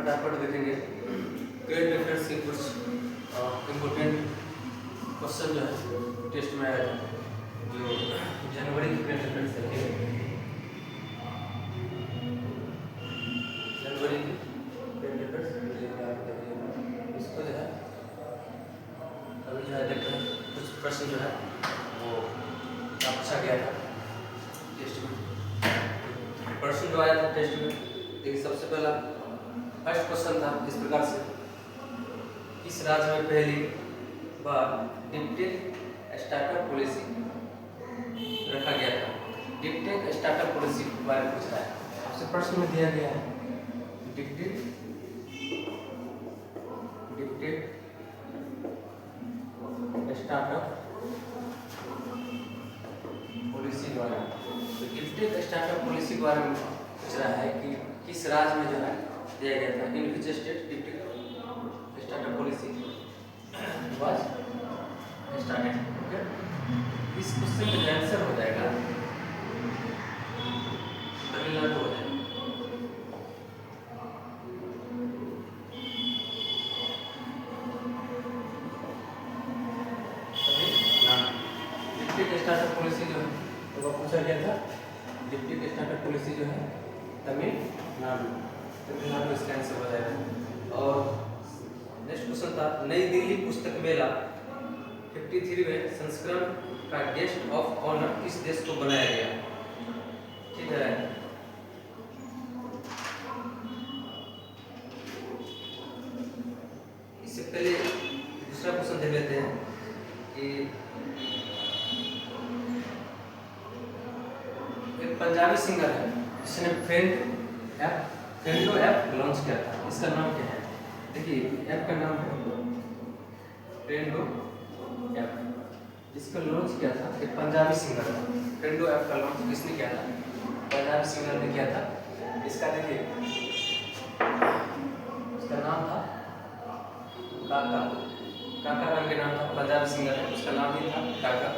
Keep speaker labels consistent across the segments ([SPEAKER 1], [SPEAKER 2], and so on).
[SPEAKER 1] फटाफट देखेंगे। Grade reference के कुछ इम्पोर्टेंट क्वेश्चन जो है टेस्ट में आया था, जो जनवरी की ग्रेड रेफरेंस है, जनवरी की ग्रेड रेफरेंस इसको जो है अभी जो है देख रहे हैं कुछ प्रश्न जो है वो पूछा गया था टेस्ट में। प्रश्न जो आया था टेस्ट में, देखिए सबसे पहला फर्स्ट क्वेश्चन था इस प्रकार से, किस राज्य में पहली बार डिप्टेक स्टार्टअप पॉलिसी रखा गया था? डिप्टेक स्टार्टअप पॉलिसी के बारे में पूछ रहा है आपसे, प्रश्न में दिया गया है डिप्टेक स्टार्टअप पॉलिसी के बारे में। तो डिप्टेक स्टार्टअप पॉलिसी के बारे में पूछ रहा है कि किस राज्य में जो है दिया गया था। In which state deeptech startup policy was started. Okay, इस क्वेश्चन का आंसर हो जाएगा तमिलनाडु हो जाएगा। डिप्टेक स्टार्टअप पॉलिसी जो है तो पूछा गया था, डिप्टेक स्टार्टअप पॉलिसी जो है तमिलनाडु इसका आंसर हो जाएगा। और नेक्स्ट क्वेश्चन था, नई दिल्ली पुस्तक मेला 53वें संस्करण का गेस्ट ऑफ ऑनर किस देश को बनाया गया? ठीक है, इससे पहले दूसरा क्वेश्चन देख लेते हैं कि एक पंजाबी सिंगर है जिसने फेंडो ऐप लॉन्च किया था, इसका नाम क्या है? देखिए ऐप का नाम है फेंडो ऐप, जिसका लॉन्च किया था एक पंजाबी सिंगर था। फेंडो ऐप का लॉन्च किसने किया था? पंजाबी सिंगर ने किया था। इसका देखिए उसका नाम था काका, काका नाम के नाम था, पंजाबी सिंगर है, उसका नाम ही था काका।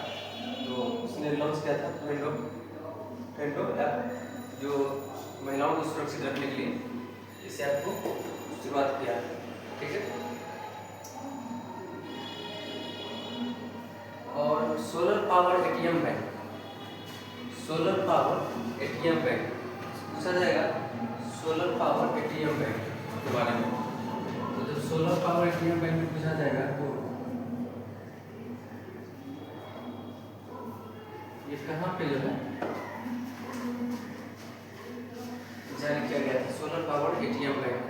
[SPEAKER 1] तो उसने लॉन्च किया था फेंडो ऐप, जो महिलाओं को सुरक्षित रखने के लिए इस ऐप को शुरुआत किया। ठीक है, और solar power ATM bank, solar power ATM bank पूछा जाएगा, सोलर पावर एटीएम बैंक के बारे में। तो जब सोलर पावर एटीएम बैंक में पूछा जाएगा तो ये कहाँ पे जो है जारी किया गया था? Solar power ATM bank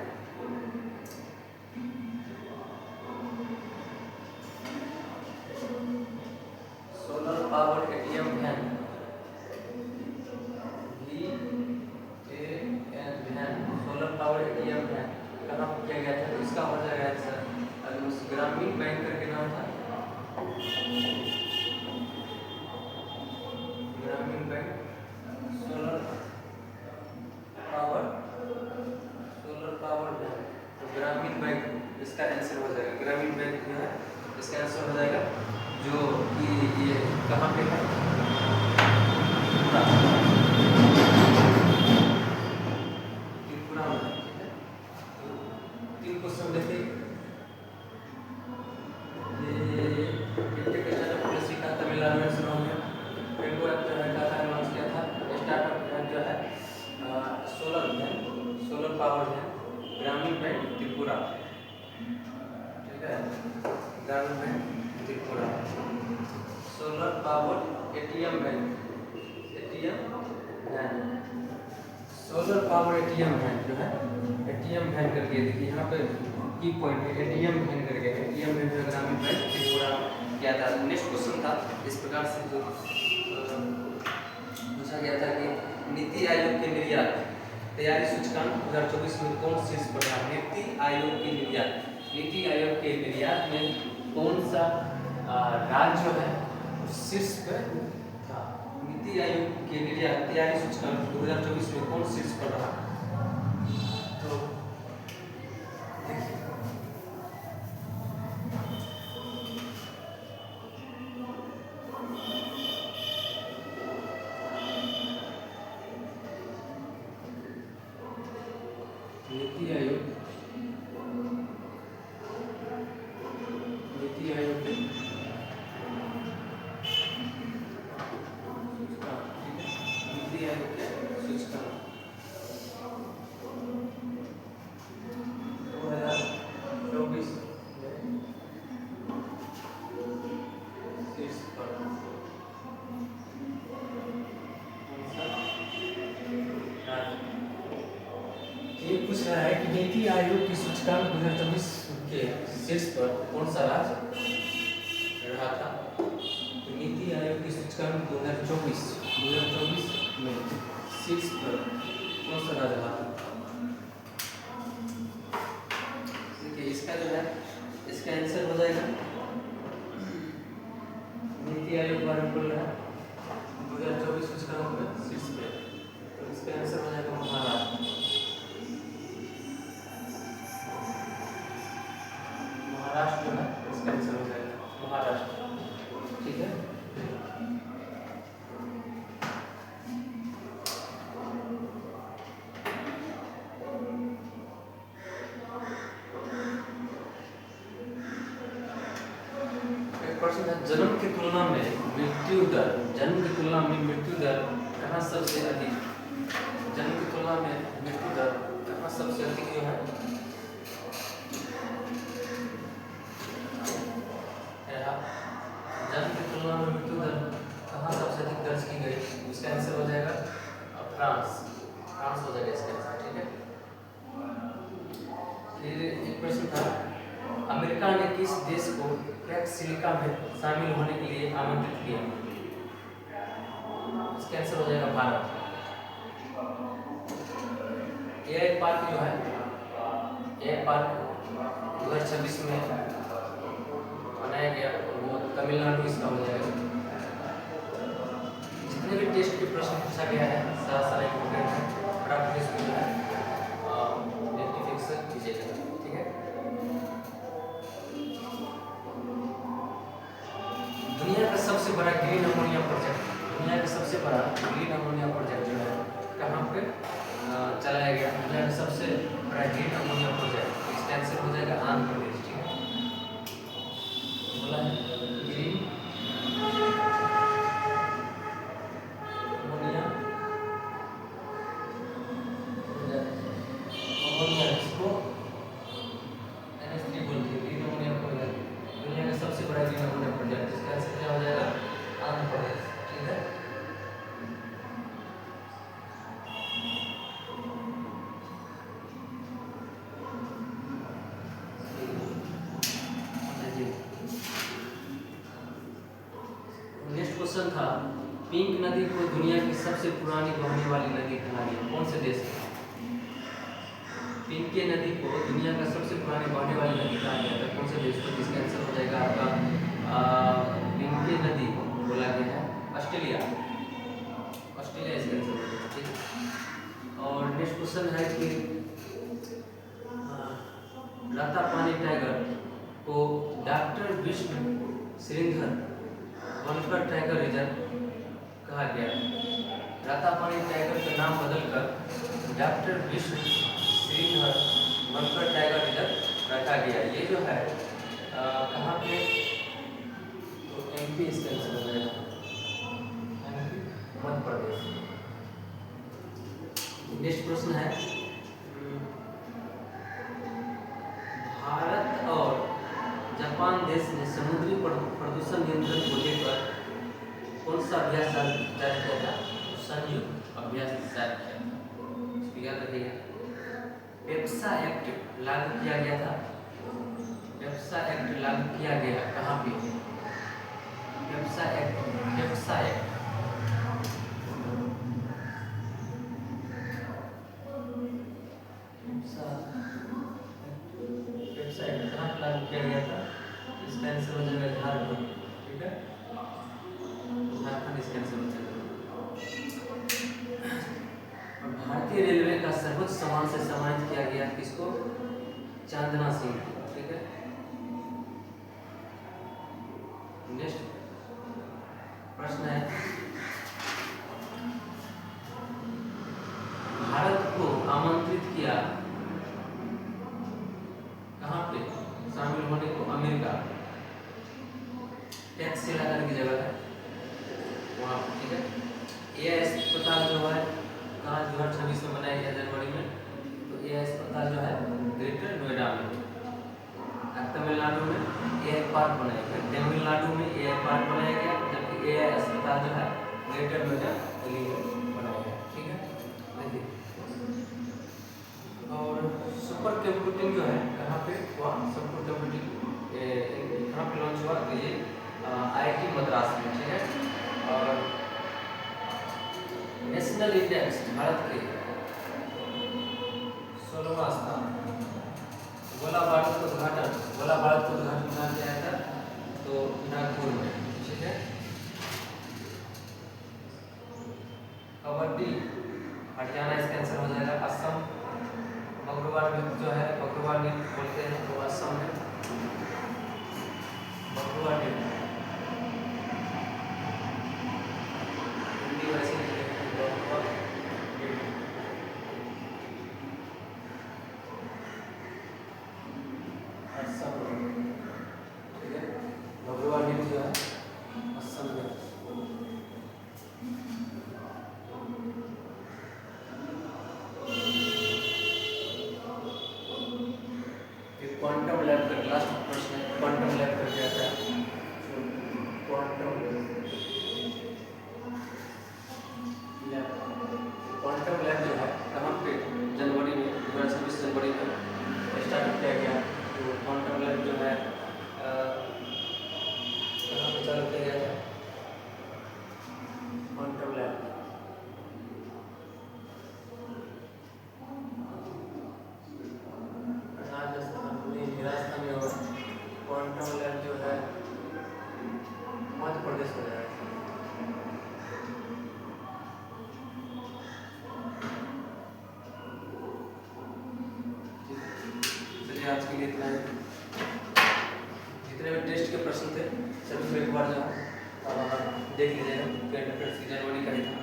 [SPEAKER 1] solar power ATM van solar power ATM van कहाँ पर किया गया था? इसका हो जाएगा आंसर ग्रामीण बैंक करके नाम था, ग्रामीण बैंक सोलर पावर वैन। तो ग्रामीण बैंक इसका आंसर हो जाएगा, ग्रामीण बैंक जो है इसका आंसर हो जाएगा, जो कि ये कहाँ पे है? त्रिपुरा में। ठीक है, तो 3 क्वेश्चन देखिए, ये डिप्टेक स्टार्टअप पॉलिसी का तमिलनाडु में शुरू हो गया। फेंडो ऐप जो है काका ने लॉन्च किया था। स्टार्टअप बैंक जो है solar power van, Gramin bank Tripura. ठीक है, Gramin bank Tripura. Solar power ATM bank, ATM van, solar power ATM van जो है एटीएम वैन करके, देखिए यहाँ पे की पॉइंट है एटीएम वैन करके, एटीएम वैन जो ग्रामीण बैंक त्रिपुरा किया था। नेक्स्ट क्वेश्चन था इस प्रकार से, जो पूछा गया था कि नीति आयोग के निर्यात तैयारी सूचकांक 2024 में कौन शीर्ष पर रहा? नीति आयोग के निर्यात में कौन सा राज्य है शीर्ष पर था? नीति आयोग के निर्यात तैयारी सूचकांक 2024 में कौन शीर्ष पर रहा? तो देखिए नीति आयोग पूछ रहा है कि नीति आयोग की सूचकांक 2024 के शीर्ष पर कौन सा राज्य रहा था। तो नीति आयोग की सूचकांक 2024 में शीर्ष पर कौन सा राज्य रहा था। देखिए इसका जो है इसका आंसर हो जाएगा, नीति आयोग के बारे में बोल रहा है 2024 सूचकांक में शीर्ष पे, तो इसका आंसर हो जाएगा महाराष्ट्र। महाराष्ट्र जो है इसका आंसर हो जाएगा महाराष्ट्र। ठीक है, प्रश्न है जन्म की तुलना में मृत्यु दर कहाँ सबसे अधिक, जन्म की तुलना में मृत्यु दर कहाँ सबसे अधिक जो है। जन्म की तुलना में मृत्यु दर कहाँ सबसे अधिक दर्ज की गई, इसका आंसर हो जाएगा फ्रांस हो जाएगा इसका आंसर। ठीक है, फिर एक प्रश्न था अमेरिका ने किस देश को क्रैक सिलिका में शामिल होने के लिए आमंत्रित किया, इसका आंसर हो जाएगा भारत। एआई पार्क जो है एआई पार्क 2026 में बनाया गया, वो तमिलनाडु इसका हो जाएगा। जितने भी टेस्ट के प्रश्न पूछा गया है सारा इम्पोर्टेंट है, फटाफट इसको जो है रेक्टिफिकेशन कीजिएगा। ठीक है, दुनिया का सबसे बड़ा ग्रीन अमोनिया प्रोजेक्ट जो है कहाँ पे चलाया गया, दुनिया का सबसे बड़ा ग्रीन अमोनिया प्रोजेक्ट, इसका आंसर हो जाएगा आंध्र प्रदेश। ठीक है, बोला है ग्रीन अमोनिया इसको NH3 बोलते हैं, ग्रीन अमोनिया प्रोजेक्ट, दुनिया का सबसे बड़ा ग्रीन अमोनिया प्रोजेक्ट, इसका आंसर क्या हो जाएगा आंध्र प्रदेश। ठीक है, नेक्स्ट क्वेश्चन था पिंक नदी को दुनिया की सबसे पुरानी बहने वाली नदी कहा गया, कौन से देश में। पिंकी नदी को दुनिया का सबसे पुरानी बहने वाली नदी कहा गया था, कौन से देश को, जिसका आंसर हो जाएगा आपका पिंकी नदी बोला गया है ऑस्ट्रेलिया इसका आंसर हो जाएगा। ठीक है, और नेक्स्ट क्वेश्चन है कि रातापानी टाइगर को doctor Vishnu Shridhar Wankar tiger reserve कहा गया। रातापानी टाइगर का नाम बदलकर doctor Vishnu Shridhar Wankar tiger reserve रखा गया। ये जो है कहाँ पे, तो MP इसका आंसर हो जाएगा, मध्य प्रदेश। नेक्स्ट प्रश्न है भारत और जापान देश ने समुद्री प्रदूषण नियंत्रण को लेकर कौन सा अभ्यास जारी किया था, संयुक्त अभ्यास जारी किया था, याद रखिएगा। पेप्सा एक्ट लागू किया गया था, पेप्सा एक्ट लागू किया गया कहाँ पे, पेप्सा एक्ट कहाँ लागू किया गया था, इसका आंसर हो जाएगा झारखंड। ठीक है, झारखंड इसका आंसर हो जाएगा। भारतीय रेलवे का सर्वोच्च सम्मान से सम्मानित किया गया किसको, चांदना सिंह। ठीक है, नेक्स्ट प्रश्न है भारत को आमंत्रित किया कहाँ पे शामिल होने को, अमेरिका, टैक्स से लगाने की जगह है वहाँ। ठीक है, एआई अस्पताल जो है कहाँ 2026 में बनाया गया जनवरी में, तो एआई अस्पताल जो है ग्रेटर नोएडा में, तमिलनाडु में एआई पार्क बनाया गया, तमिलनाडु में एआई पार्क बनाया गया, जबकि एआई अस्पताल जो है ग्रेटर नोएडा दिल्ली में बनाया गया। ठीक है, देखिए, और सबकोटिंग जो है कहाँ पे हुआ, सबकोटिंग कहाँ पे लॉन्च हुआ, तो ये IIT मद्रास में, ठीक है। और नेशनल इंडेक्स भारत के 16वां स्थान, गोला बारूद का उद्घाटन कहाँ किया था, तो नागपुर में, ठीक है। कबड्डी हरियाणा, इसका आंसर हो जाएगा असम। बकरवाल नृत्य जो है, बकरवाल नृत्य बोलते हैं तो असम में बकरवाल नृत्य, हिंदी वैसे बकरवाल नृत्य, असम, ठीक है। बकरवाल नृत्य जो है असम में। क्वांटम लैब का लास्ट प्रश्न है, क्वांटम लैब का क्या था, क्वांटम लैब जो है कहाँ पे जनवरी में 2026 जनवरी में स्टार्ट किया गया। तो क्वांटम लैब जो है कहाँ पे चालू किया गया था, क्वांटम लैब राजस्थान में होगा। क्वांटम लैब जो है मध्य प्रदेश में है। चलिए आज के लिए इतना है। जितने भी टेस्ट के प्रश्न थे सभी को एक बार जो देख लीजिएगा, करंट अफेयर्स की जनवरी का ही था।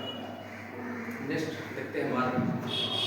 [SPEAKER 1] नेक्स्ट देखते हैं बाद में।